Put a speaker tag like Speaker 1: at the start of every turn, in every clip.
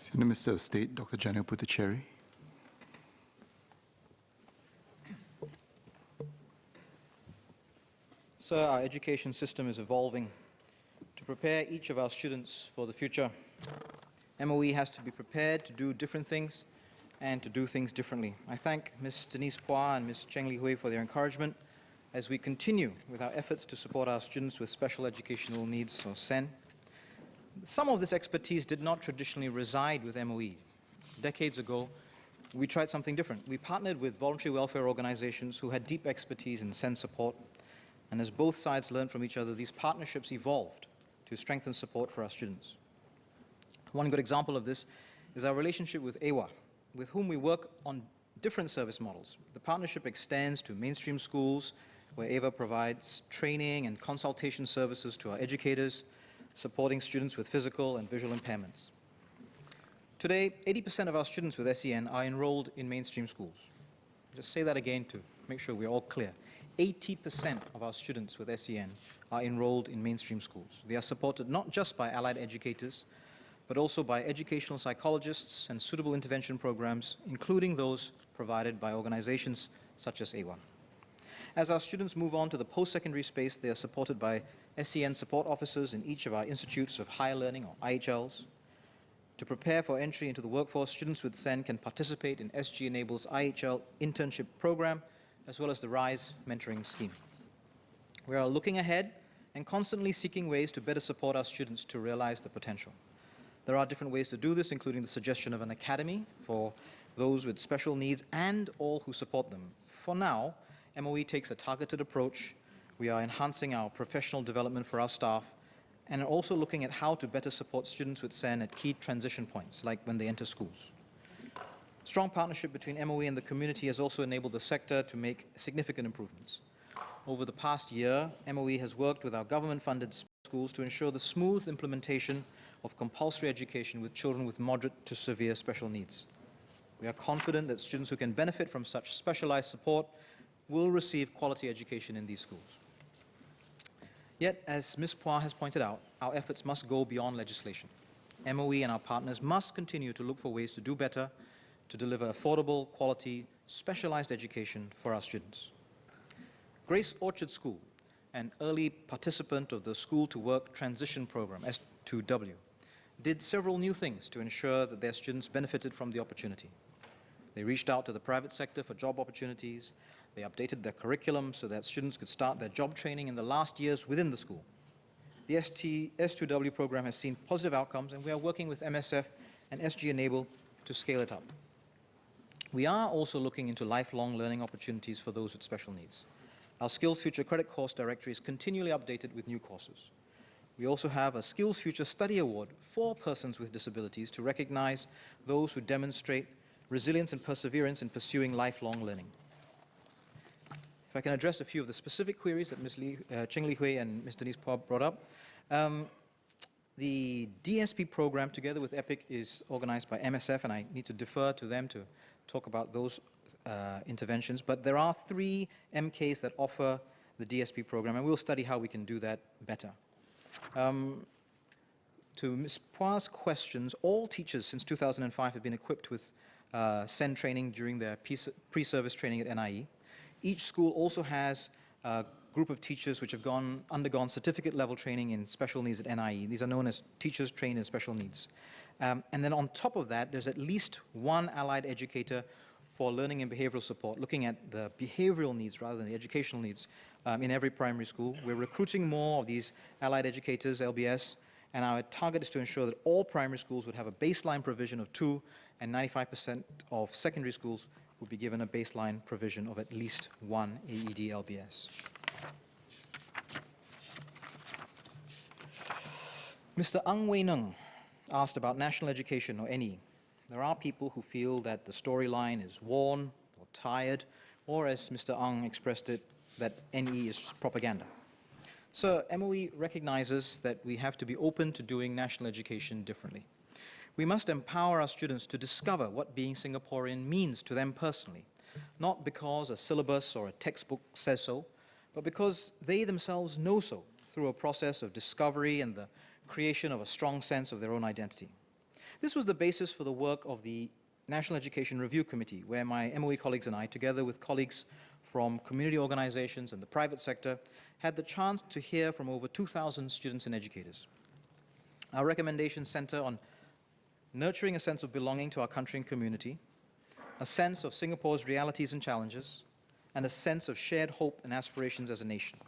Speaker 1: Senior Minister of State, Dr. Janil Puthucheary.
Speaker 2: Sir, our education system is evolving. To prepare each of our students for the future, MOE has to be prepared to do different things and to do things differently. I thank Ms. Denise Phua and Ms. Cheng Li Hui for their encouragement as we continue with our efforts to support our students with special educational needs, or SEN. Some of this expertise did not traditionally reside with MOE. Decades ago, we tried something different. We partnered with voluntary welfare organizations who had deep expertise in SEN support, and as both sides learned from each other, these partnerships evolved to strengthen support for our students. One good example of this is our relationship with AWA, with whom we work on different service models. The partnership extends to mainstream schools, where AWA provides training and consultation services to our educators, supporting students with physical and visual impairments. Today, 80% of our students with SEN are enrolled in mainstream schools. Just say that again to make sure we're all clear. 80% of our students with SEN are enrolled in mainstream schools. They are supported not just by allied educators, but also by educational psychologists and suitable intervention programs, including those provided by organizations such as AWA. As our students move on to the post-secondary space, they are supported by SEN support officers in each of our institutes of higher learning, or IHLs. To prepare for entry into the workforce, students with SEN can participate in SG Enable's IHL internship program, as well as the RISE mentoring scheme. We are looking ahead and constantly seeking ways to better support our students to realize the potential. There are different ways to do this, including the suggestion of an academy for those with special needs and all who support them. For now, MOE takes a targeted approach. We are enhancing our professional development for our staff and are also looking at how to better support students with SEN at key transition points, like when they enter schools. Strong partnership between MOE and the community has also enabled the sector to make significant improvements. Over the past year, MOE has worked with our government-funded schools to ensure the smooth implementation of compulsory education with children with moderate to severe special needs. We are confident that students who can benefit from such specialized support will receive quality education in these schools. Yet, as Ms. Phua has pointed out, our efforts must go beyond legislation. MOE and our partners must continue to look for ways to do better, to deliver affordable, quality, specialized education for our students. Grace Orchard School, an early participant of the School to Work Transition Program, S2W, did several new things to ensure that their students benefited from the opportunity. They reached out to the private sector for job opportunities. They updated their curriculum so that students could start their job training in the last years within the school. The S2W program has seen positive outcomes, and we are working with MSF and SG Enable to scale it up. We are also looking into lifelong learning opportunities for those with special needs. Our Skills Future credit course directory is continually updated with new courses. We also have a Skills Future Study Award for persons with disabilities to recognize those who demonstrate resilience and perseverance in pursuing lifelong learning. If I can address a few of the specific queries that Ms. Cheng Li Hui and Ms. Denise Phua brought up. The DSP program, together with EPIC, is organized by MSF, and I need to defer to them to talk about those interventions. But there are 3 MKs that offer the DSP program, and we'll study how we can do that better. To Ms. Phua's questions, all teachers since 2005 have been equipped with SEN training during their pre-service training at NIE. Each school also has a group of teachers which have undergone certificate-level training in special needs at NIE. These are known as teachers trained in special needs. And then on top of that, there's at least one allied educator for learning and behavioral support, looking at the behavioral needs rather than the educational needs in every primary school. We're recruiting more of these allied educators, LBS, and our target is to ensure that all primary schools would have a baseline provision of 2, and 95% of secondary schools would be given a baseline provision of at least 1 AED LBS. Mr. Ang Wei Neng asked about national education, or NE. There are people who feel that the storyline is worn or tired, or as Mr. Ang expressed it, that NE is propaganda. So MOE recognizes that we have to be open to doing national education differently. We must empower our students to discover what being Singaporean means to them personally, not because a syllabus or a textbook says so, but because they themselves know so through a process of discovery and the creation of a strong sense of their own identity. This was the basis for the work of the National Education Review Committee, where my MOE colleagues and I, together with colleagues from community organizations and the private sector, had the chance to hear from over 2,000 students and educators. Our recommendations center on nurturing a sense of belonging to our country and community, a sense of Singapore's realities and challenges, and a sense of shared hope and aspirations as a nation.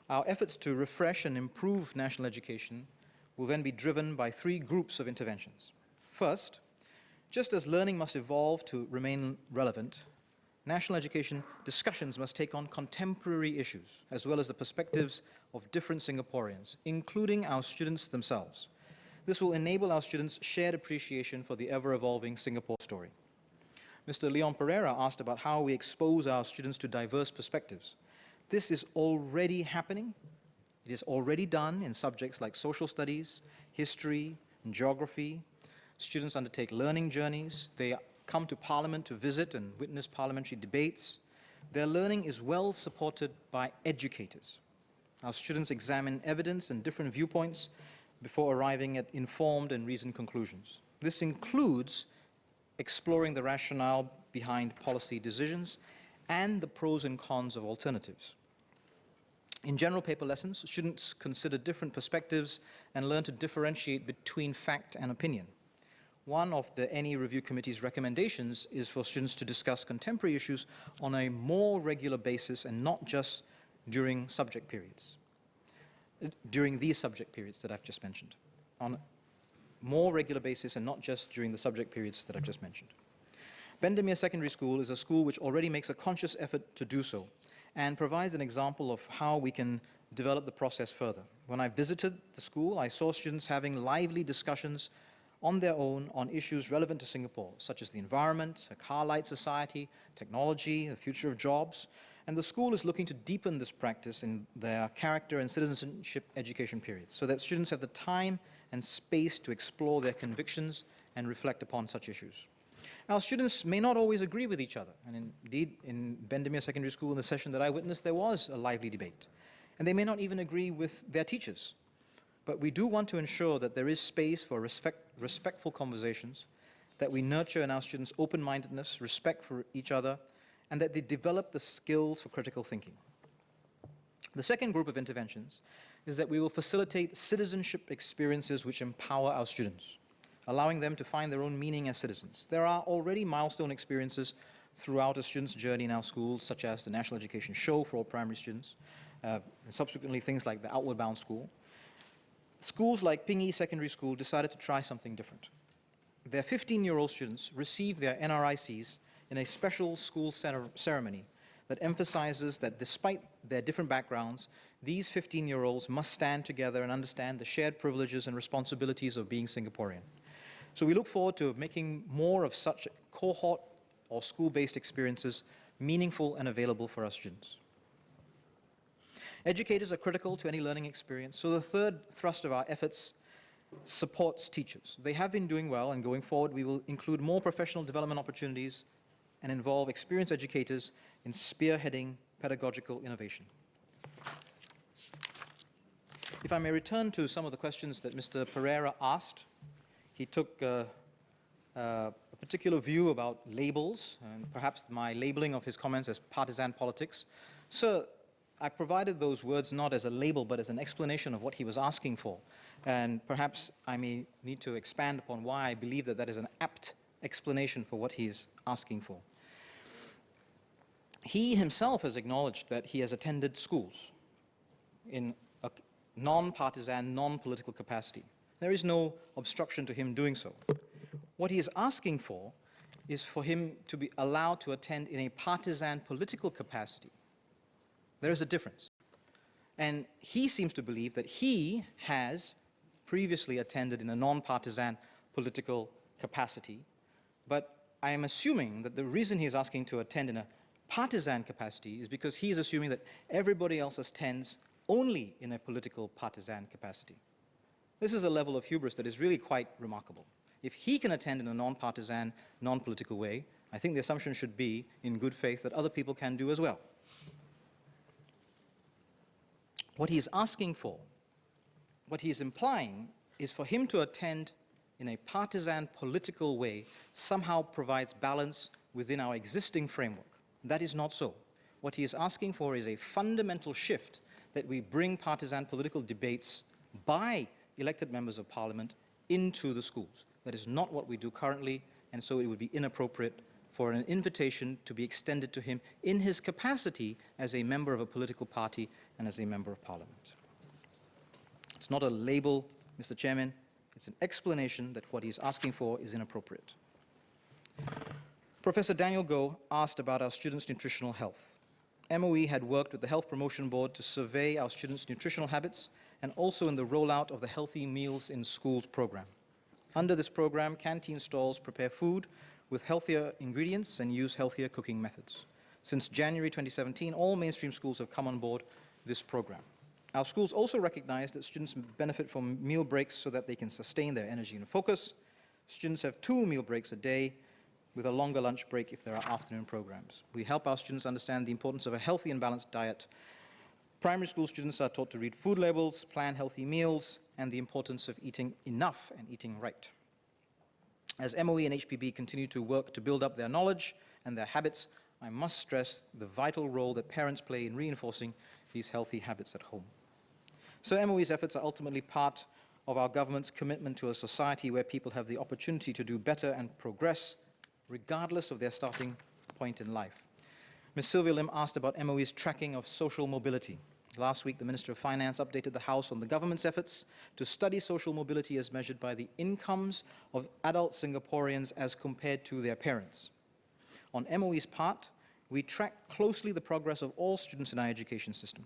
Speaker 2: Our efforts to refresh and improve national education will then be driven by three groups of interventions. First, just as learning must evolve to remain relevant, national education discussions must take on contemporary issues, as well as the perspectives of different Singaporeans, including our students themselves. This will enable our students' shared appreciation for the ever-evolving Singapore story. Mr. Leon Pereira asked about how we expose our students to diverse perspectives. This is already happening. It is already done in subjects like social studies, history, and geography. Students undertake learning journeys. They come to Parliament to visit and witness parliamentary debates. Their learning is well supported by educators. Our students examine evidence and different viewpoints before arriving at informed and reasoned conclusions. This includes exploring the rationale behind policy decisions and the pros and cons of alternatives. In general paper lessons, students consider different perspectives and learn to differentiate between fact and opinion. One of the NE Review Committee's recommendations is for students to discuss contemporary issues on a more regular basis and not just during subject periods, during these subject periods that I've just mentioned, on a more regular basis and not just during the subject periods that I've just mentioned. Bendemeer Secondary School is a school which already makes a conscious effort to do so and provides an example of how we can develop the process further. When I visited the school, I saw students having lively discussions on their own on issues relevant to Singapore, such as the environment, a car-light society, technology, the future of jobs. And the school is looking to deepen this practice in their character and citizenship education periods so that students have the time and space to explore their convictions and reflect upon such issues. Our students may not always agree with each other, and indeed in Bendemeer Secondary School in the session that I witnessed there was a lively debate. And they may not even agree with their teachers. But we do want to ensure that there is space for respectful conversations, that we nurture in our students open-mindedness, respect for each other, and that they develop the skills for critical thinking. The second group of interventions is that we will facilitate citizenship experiences which empower our students, allowing them to find their own meaning as citizens. There are already milestone experiences throughout a student's journey in our schools, such as the National Education Show for all primary students, and subsequently things like the Outward Bound School. Schools like Ping Yi Secondary School decided to try something different. Their 15-year-old students receive their NRICs in a special school ceremony that emphasizes that despite their different backgrounds, these 15-year-olds must stand together and understand the shared privileges and responsibilities of being Singaporean. So we look forward to making more of such cohort or school-based experiences meaningful and available for our students. Educators are critical to any learning experience, so the third thrust of our efforts supports teachers. They have been doing well, and going forward we will include more professional development opportunities and involve experienced educators in spearheading pedagogical innovation. If I may return to some of the questions that Mr. Pereira asked, he took a particular view about labels, and perhaps my labeling of his comments as partisan politics. Sir, I provided those words not as a label, but as an explanation of what he was asking for. And perhaps I may need to expand upon why I believe that that is an apt explanation for what he is asking for. He himself has acknowledged that he has attended schools in a non-partisan, non-political capacity. There is no obstruction to him doing so. What he is asking for is for him to be allowed to attend in a partisan political capacity. There is a difference. And he seems to believe that he has previously attended in a non-partisan political capacity, but I am assuming that the reason he's asking to attend in a partisan capacity is because he is assuming that everybody else attends only in a political partisan capacity. This is a level of hubris that is really quite remarkable. If he can attend in a non-partisan, non-political way, I think the assumption should be, in good faith, that other people can do as well. What he is asking for, what he is implying, is for him to attend in a partisan political way somehow provides balance within our existing framework. That is not so. What he is asking for is a fundamental shift, that we bring partisan political debates by elected members of parliament into the schools. That is not what we do currently, and so it would be inappropriate for an invitation to be extended to him in his capacity as a member of a political party and as a member of parliament. It's not a label, Mr. Chairman. It's an explanation that what he's asking for is inappropriate. Professor Daniel Goh asked about our students' nutritional health. MOE had worked with the Health Promotion Board to survey our students' nutritional habits and also in the rollout of the Healthy Meals in Schools program. Under this program, canteen stalls prepare food with healthier ingredients and use healthier cooking methods. Since January 2017, all mainstream schools have come on board this program. Our schools also recognize that students benefit from meal breaks so that they can sustain their energy and focus. Students have 2 meal breaks a day with a longer lunch break if there are afternoon programs. We help our students understand the importance of a healthy and balanced diet. Primary school students are taught to read food labels, plan healthy meals, and the importance of eating enough and eating right. As MOE and HPB continue to work to build up their knowledge and their habits, I must stress the vital role that parents play in reinforcing these healthy habits at home. So MOE's efforts are ultimately part of our government's commitment to a society where people have the opportunity to do better and progress regardless of their starting point in life. Ms. Sylvia Lim asked about MOE's tracking of social mobility. Last week, the Minister of Finance updated the House on the government's efforts to study social mobility as measured by the incomes of adult Singaporeans as compared to their parents. On MOE's part, we track closely the progress of all students in our education system.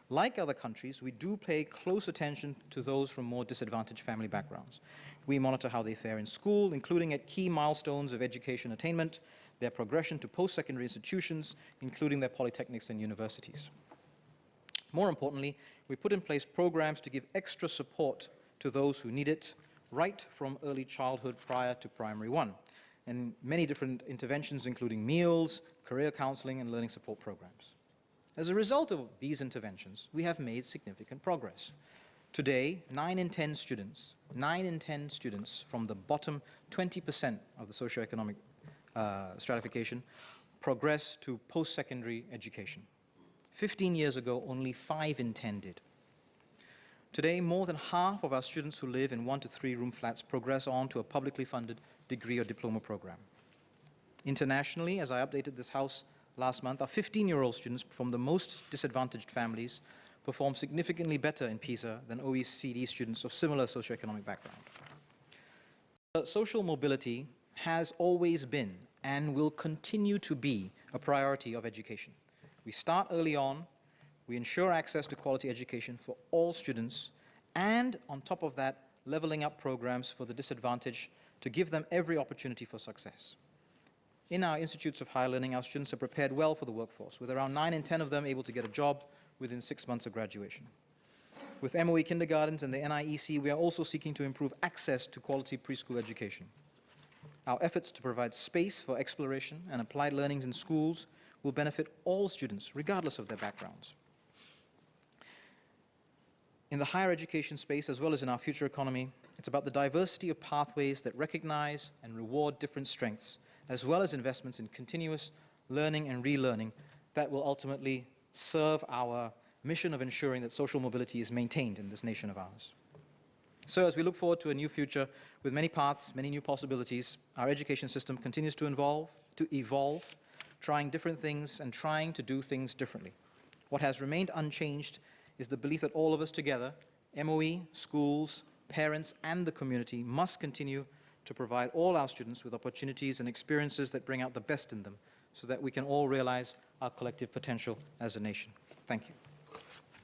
Speaker 2: Like other countries, we do pay close attention to those from more disadvantaged family backgrounds. We monitor how they fare in school, including at key milestones of education attainment, their progression to post-secondary institutions, including their polytechnics and universities. More importantly, we put in place programs to give extra support to those who need it, right from early childhood prior to primary 1, and many different interventions, including meals, career counseling, and learning support programs. As a result of these interventions, we have made significant progress. Today, 9 in 10 students from the bottom 20% of the socioeconomic stratification progress to post-secondary education. 15 years ago, only 5 in 10 did. Today, more than half of our students who live in 1 to 3 room flats progress on to a publicly funded degree or diploma program. Internationally, as I updated this House last month, our 15-year-old students from the most disadvantaged families perform significantly better in PISA than OECD students of similar socioeconomic background. Social mobility has always been and will continue to be a priority of education. We start early on, we ensure access to quality education for all students, and on top of that, leveling up programs for the disadvantaged to give them every opportunity for success. In our institutes of higher learning, our students are prepared well for the workforce, with around 9 in 10 of them able to get a job within 6 months of graduation. With MOE kindergartens and the NIEC, we are also seeking to improve access to quality preschool education. Our efforts to provide space for exploration and applied learnings in schools will benefit all students, regardless of their backgrounds. In the higher education space, as well as in our future economy, it's about the diversity of pathways that recognize and reward different strengths, as well as investments in continuous learning and relearning that will ultimately serve our mission of ensuring that social mobility is maintained in this nation of ours. So as we look forward to a new future with many paths, many new possibilities, our education system continues to evolve, trying different things and trying to do things differently. What has remained unchanged is the belief that all of us together, MOE, schools, parents, and the community, must continue to provide all our students with opportunities and experiences that bring out the best in them so that we can all realize our collective potential as a nation. Thank you.